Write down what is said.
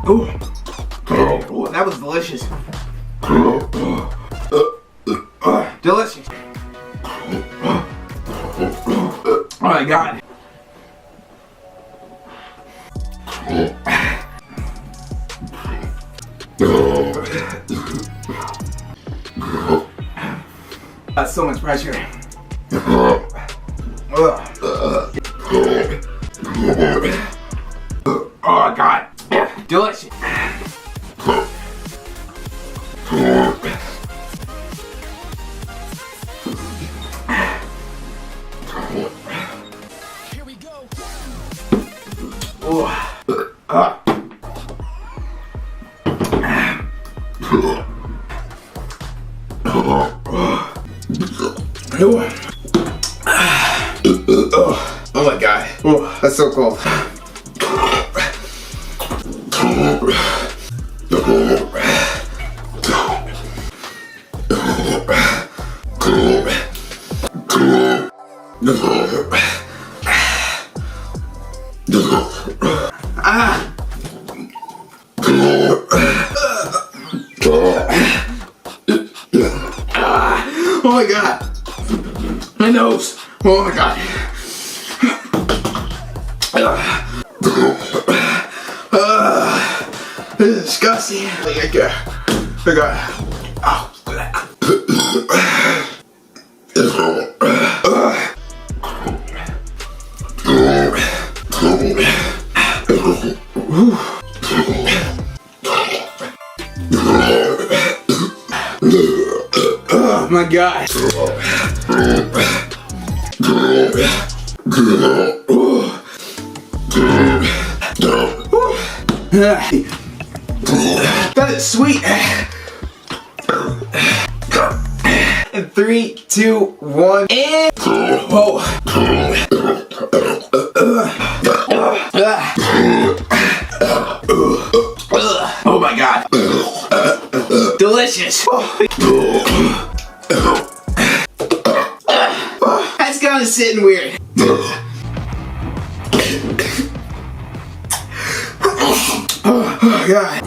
Ooh. Ooh, that was delicious. Delicious. Oh my God. That's so much pressure. Oh God. Delicious. Here we go. Oh my God. Oh, that's so cold. Oh my God. My nose. Oh my God. This is disgusting. I got. Oh my God. That is sweet. In 3, 2, 1, and whoa. Oh my God. Delicious. That's kind of sitting weird. Oh God.